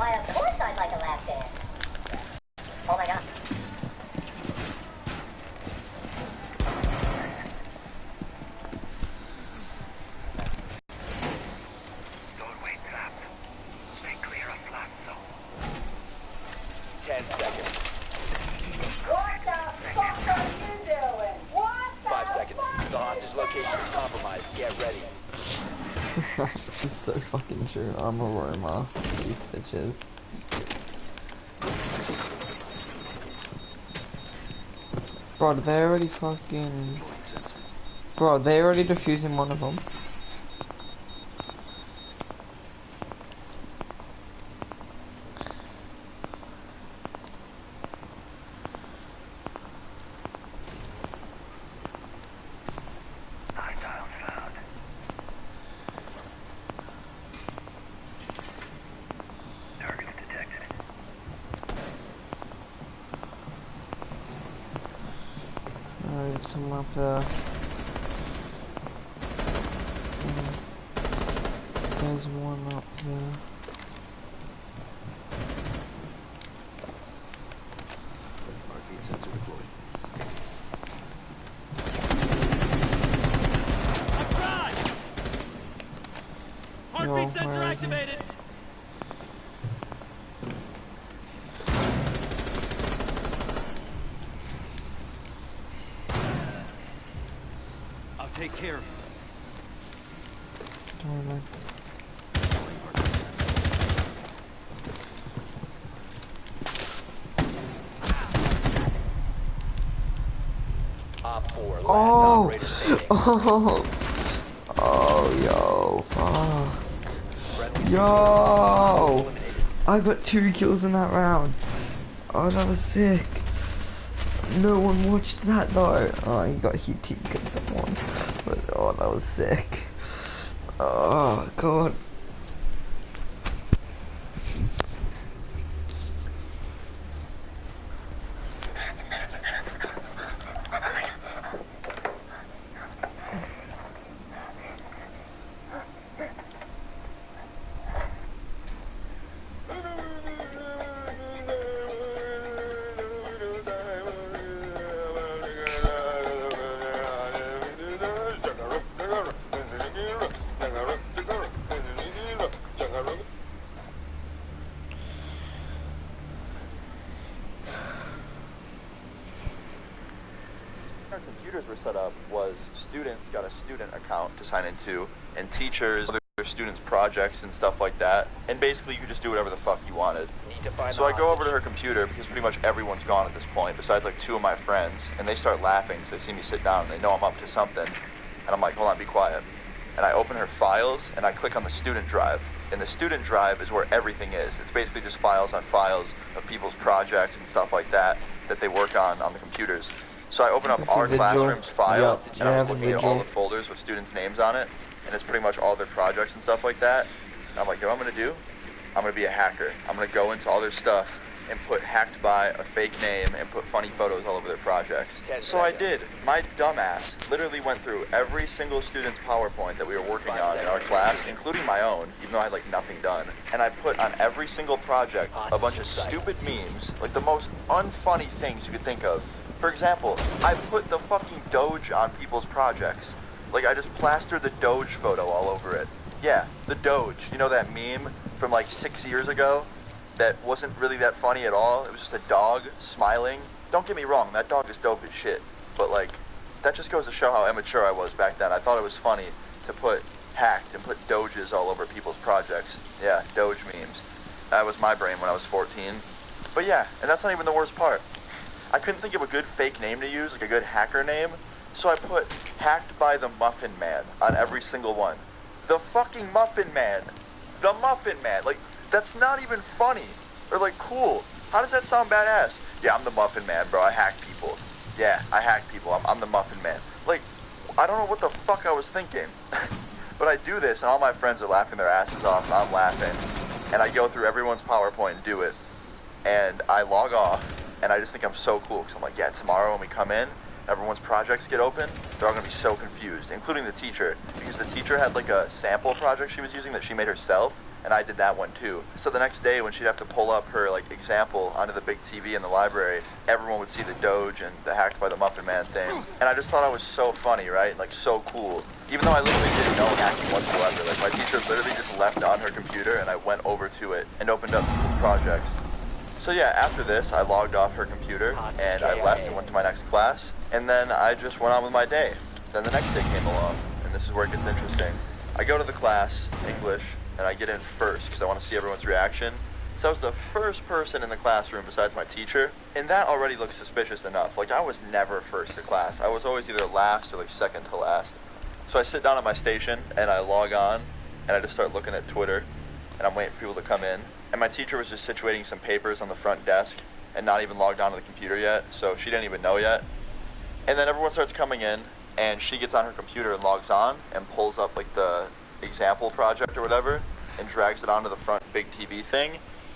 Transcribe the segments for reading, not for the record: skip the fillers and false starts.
Why, of course I'd like a lap dance. Oh my god. Doorway trapped. Stay clear of blast zone. 10 seconds. What the fuck are you doing? What the 5 seconds. The hostage location is compromised. Get ready. It's so fucking true. I'm a Roma. These bitches. Bro, they already fucking... Bro, they already defusing one of them. Someone up there. There's one up there. Heartbeat sensor deployed. Heartbeat sensor activated. Take care of it. Oh, yo, fuck. Yo, I got 2 kills in that round. Oh, that was sick. No one watched that though. Oh, he got heat team kills that one. But oh, that was sick. Oh god. Our computers were set up was students got a student account to sign into, and teachers, other students' projects and stuff like that, and basically you could just do whatever the fuck you wanted. So I go over to her computer, because pretty much everyone's gone at this point, besides like 2 of my friends, and they start laughing because they see me sit down and they know I'm up to something, and I'm like, hold on, be quiet. And I open her files, and I click on the student drive, and the student drive is where everything is. It's basically just files on files of people's projects and stuff like that that they work on the computers. So I open up our classroom's file, and I was looking at all the folders with students' names on it, and it's pretty much all their projects and stuff like that. And I'm like, you know what I'm gonna do? I'm gonna be a hacker. I'm gonna go into all their stuff and put hacked by a fake name and put funny photos all over their projects. So I did. My dumbass literally went through every single student's PowerPoint that we were working on in our class, including my own, even though I had like nothing done. And I put on every single project a bunch of stupid memes, like the most unfunny things you could think of. For example, I put the fucking Doge on people's projects. Like, I just plastered the Doge photo all over it. Yeah, the Doge. You know that meme from like 6 years ago? That wasn't really that funny at all. It was just a dog smiling. Don't get me wrong, that dog is dope as shit. But like, that just goes to show how immature I was back then. I thought it was funny to put hacked and put Doges all over people's projects. Yeah, Doge memes. That was my brain when I was 14. But yeah, and that's not even the worst part. I couldn't think of a good fake name to use, like a good hacker name, so I put hacked by the Muffin Man on every single one. The fucking Muffin Man. The Muffin Man. Like, that's not even funny or like cool. How does that sound badass? Yeah, I'm the Muffin Man, bro. I hack people. Yeah, I hack people. I'm the Muffin Man. Like, I don't know what the fuck I was thinking. But I do this, and all my friends are laughing their asses off, and I'm laughing. And I go through everyone's PowerPoint and do it. And I log off. And I just think I'm so cool, because I'm like, yeah, tomorrow when we come in, everyone's projects get open, they're all going to be so confused, including the teacher, because the teacher had like a sample project she was using that she made herself, and I did that one too. So the next day when she'd have to pull up her like example onto the big TV in the library, everyone would see the Doge and the Hacked by the Muffin Man thing. And I just thought it was so funny, right? Like so cool. Even though I literally didn't know hacking whatsoever. Like my teacher literally just left on her computer and I went over to it and opened up projects. So yeah, after this I logged off her computer and I left and went to my next class. And then I just went on with my day. Then the next day came along, and this is where it gets interesting. I go to the class, English, and I get in first because I want to see everyone's reaction. So I was the first person in the classroom besides my teacher, and that already looks suspicious enough. Like I was never first to class. I was always either last or like second to last. So I sit down at my station and I log on and I just start looking at Twitter and I'm waiting for people to come in. And my teacher was just situating some papers on the front desk and not even logged onto the computer yet, so she didn't even know yet. And then everyone starts coming in and she gets on her computer and logs on and pulls up like the example project or whatever and drags it onto the front big TV thing.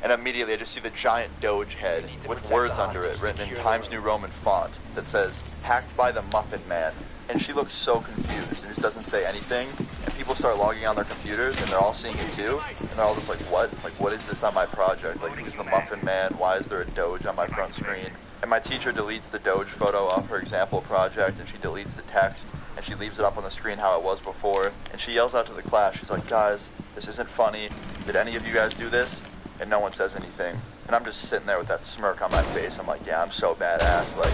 And immediately I just see the giant Doge head with words under it written in Times New Roman font that says, "Hacked by the Muffin Man." And she looks so confused and just doesn't say anything. And people start logging on their computers and they're all seeing it too. And they're all just like, what? Like, what is this on my project? Like, who's the Muffin Man? Why is there a Doge on my front screen? And my teacher deletes the Doge photo off her example project and she deletes the text and she leaves it up on the screen how it was before. And she yells out to the class, she's like, "Guys, this isn't funny. Did any of you guys do this?" And no one says anything. And I'm just sitting there with that smirk on my face. I'm like, yeah, I'm so badass. Like,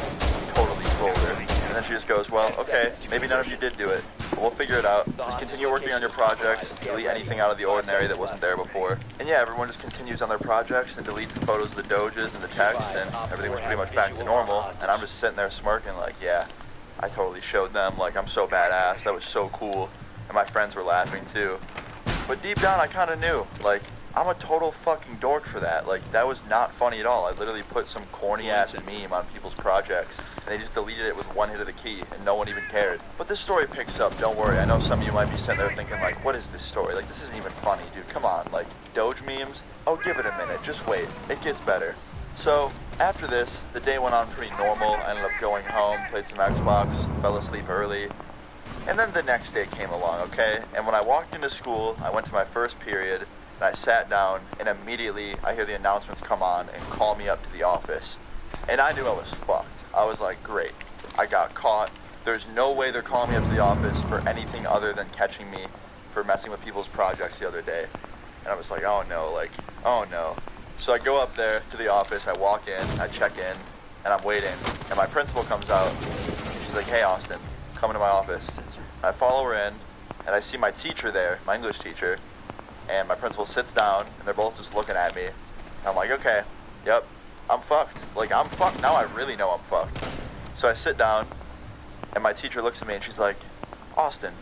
totally trolled her. And then she just goes, well, okay, maybe none of you did do it. But we'll figure it out. Just continue working on your projects. Delete anything out of the ordinary that wasn't there before. And yeah, everyone just continues on their projects and deletes the photos of the Doges and the text. And everything was pretty much back to normal. And I'm just sitting there smirking like, yeah, I totally showed them. Like, I'm so badass. That was so cool. And my friends were laughing too. But deep down, I kind of knew. Like, I'm a total fucking dork for that. Like, that was not funny at all. I literally put some corny-ass meme on people's projects, and they just deleted it with one hit of the key, and no one even cared. But this story picks up, don't worry. I know some of you might be sitting there thinking, like, what is this story? Like, this isn't even funny, dude. Come on, like, Doge memes? Oh, give it a minute. Just wait. It gets better. So, after this, the day went on pretty normal. I ended up going home, played some Xbox, fell asleep early. And then the next day came along, okay? And when I walked into school, I went to my first period, and I sat down, and immediately I hear the announcements come on and call me up to the office. And I knew I was fucked. I was like, great, I got caught. There's no way they're calling me up to the office for anything other than catching me for messing with people's projects the other day. And I was like, oh no, like, oh no. So I go up there to the office, I walk in, I check in, and I'm waiting. And my principal comes out, and she's like, hey Austin, come into my office. I follow her in, and I see my teacher there, my English teacher. And my principal sits down, and they're both just looking at me. And I'm like, okay, yep, I'm fucked. Like, I'm fucked. Now I really know I'm fucked. So I sit down, and my teacher looks at me, and she's like, Austin,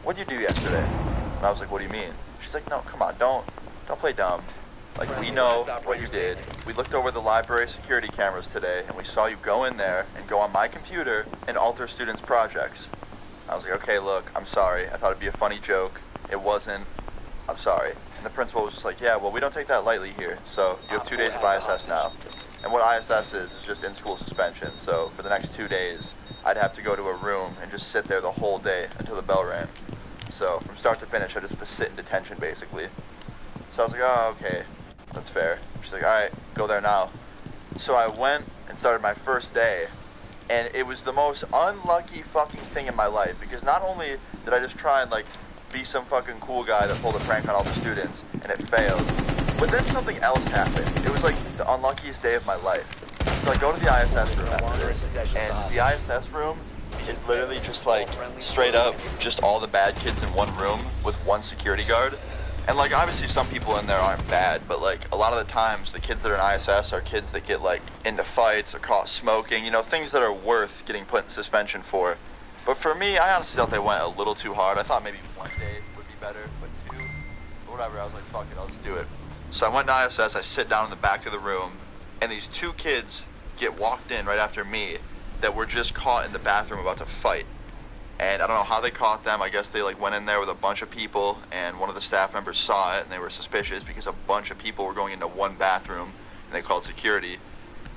what'd you do yesterday? And I was like, what do you mean? She's like, no, come on, don't play dumb. Like, we know what you did. We looked over the library security cameras today, and we saw you go in there and go on my computer and alter students' projects. I was like, okay, look, I'm sorry. I thought it'd be a funny joke. It wasn't. I'm sorry. And the principal was just like, yeah, well, we don't take that lightly here. So you have 2 days of ISS now. And what ISS is just in-school suspension. So for the next 2 days, I'd have to go to a room and just sit there the whole day until the bell rang. So from start to finish, I just have to sit in detention, basically. So I was like, oh, okay, that's fair. She's like, all right, go there now. So I went and started my first day. And it was the most unlucky fucking thing in my life. Because not only did I just try and, like, be some fucking cool guy that pulled a prank on all the students, and it failed. But then something else happened. It was like the unluckiest day of my life. So I go to the ISS room after this, and the ISS room is literally just like, straight up, just all the bad kids in one room with one security guard. And like, obviously some people in there aren't bad, but like, a lot of the times, the kids that are in ISS are kids that get like, into fights or caught smoking, you know, things that are worth getting put in suspension for. But for me, I honestly thought they went a little too hard. I thought maybe 1 day would be better, but 2, or whatever, I was like, fuck it, I'll just do it. So I went to ISS, I sit down in the back of the room, and these 2 kids get walked in right after me that were just caught in the bathroom about to fight. And I don't know how they caught them. I guess they like went in there with a bunch of people, and one of the staff members saw it, and they were suspicious because a bunch of people were going into one bathroom, and they called security.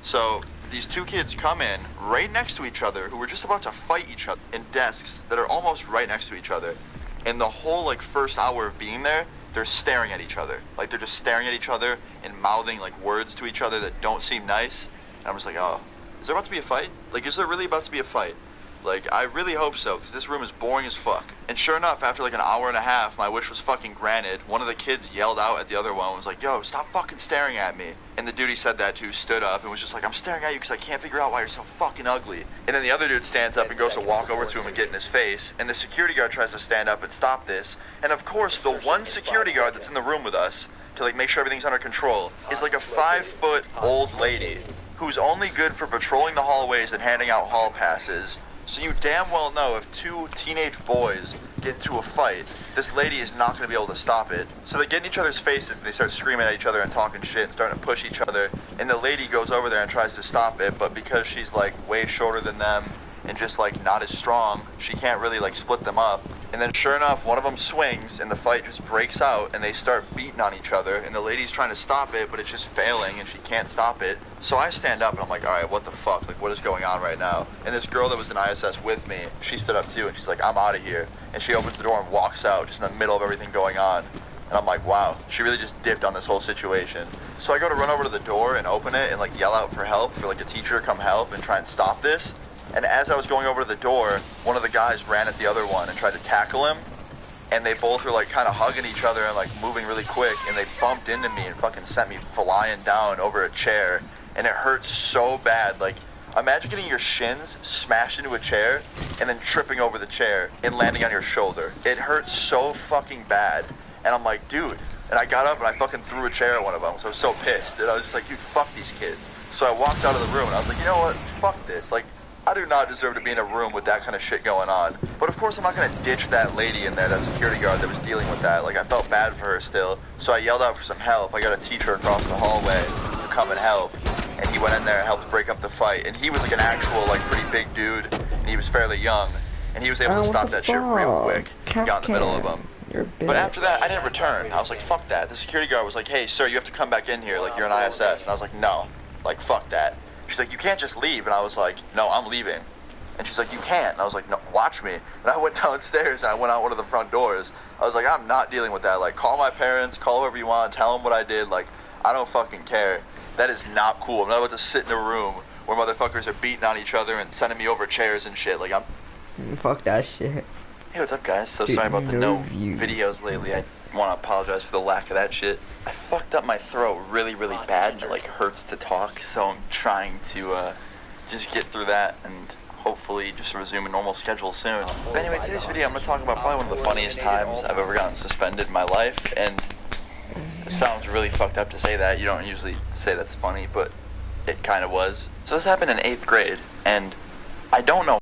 So these 2 kids come in right next to each other who were just about to fight each other in desks that are almost right next to each other. And the whole like first hour of being there, they're staring at each other. Like, they're just staring at each other and mouthing, like, words to each other that don't seem nice. And I'm just like, oh, is there about to be a fight? Like, is there really about to be a fight? Like, I really hope so, because this room is boring as fuck. And sure enough, after like an hour and a half, my wish was fucking granted. One of the kids yelled out at the other one and was like, yo, stop fucking staring at me. And the dude he said that to stood up and was just like, I'm staring at you because I can't figure out why you're so fucking ugly. And then the other dude stands up and goes to walk over to him and get in his face. And the security guard tries to stand up and stop this. And of course, the one security guard that's in the room with us to like make sure everything's under control is like a 5-foot old lady who's only good for patrolling the hallways and handing out hall passes. So you damn well know if two teenage boys get into a fight, this lady is not going to be able to stop it. So they get in each other's faces and they start screaming at each other and talking shit and starting to push each other. And the lady goes over there and tries to stop it, but because she's like way shorter than them and just like not as strong, she can't really like split them up. And then sure enough, one of them swings and the fight just breaks out and they start beating on each other and the lady's trying to stop it, but it's just failing and she can't stop it. So I stand up and I'm like, all right, what the fuck? Like, what is going on right now? And this girl that was in ISS with me, she stood up too and she's like, I'm out of here. And she opens the door and walks out just in the middle of everything going on. And I'm like, wow, she really just dipped on this whole situation. So I go to run over to the door and open it and like yell out for help, for like a teacher to come help and try and stop this. And as I was going over to the door, one of the guys ran at the other one and tried to tackle him. And they both were like kind of hugging each other and like moving really quick. And they bumped into me and fucking sent me flying down over a chair. And it hurt so bad. Like, imagine getting your shins smashed into a chair and then tripping over the chair and landing on your shoulder. It hurt so fucking bad. And I'm like, dude. And I got up and I fucking threw a chair at one of them. So I was so pissed. And I was just like, dude, fuck these kids. So I walked out of the room and I was like, you know what? Fuck this. Like, I do not deserve to be in a room with that kind of shit going on. But of course I'm not going to ditch that lady in there, that security guard that was dealing with that. Like, I felt bad for her still. So I yelled out for some help. I got a teacher across the hallway to come and help. And he went in there and helped break up the fight. And he was like an actual, like, pretty big dude. And he was fairly young. And he was able to stop that shit real quick. He got in the middle of them. But after that, I didn't return. I was like, fuck that. The security guard was like, hey, sir, you have to come back in here. Like, you're an ISS. And I was like, no. Like, fuck that. She's like, you can't just leave. And I was like, no, I'm leaving. And she's like, you can't. And I was like, no, watch me. And I went downstairs and I went out one of the front doors. I was like, I'm not dealing with that. Like, call my parents, call whoever you want, tell them what I did. Like, I don't fucking care. That is not cool. I'm not about to sit in a room where motherfuckers are beating on each other and sending me over chairs and shit. Like, I'm... Fuck that shit. Hey, what's up, guys? So Dude, sorry about the no views. videos lately. I want to apologize for the lack of that shit. I fucked up my throat really, really bad, and it, like, hurts to talk, so I'm trying to, just get through that and hopefully just resume a normal schedule soon. But anyway, today's video, I'm going to talk about probably one of the funniest times I've ever gotten suspended in my life, and it sounds really fucked up to say that. You don't usually say that's funny, but it kind of was. So this happened in 8th grade, and I don't know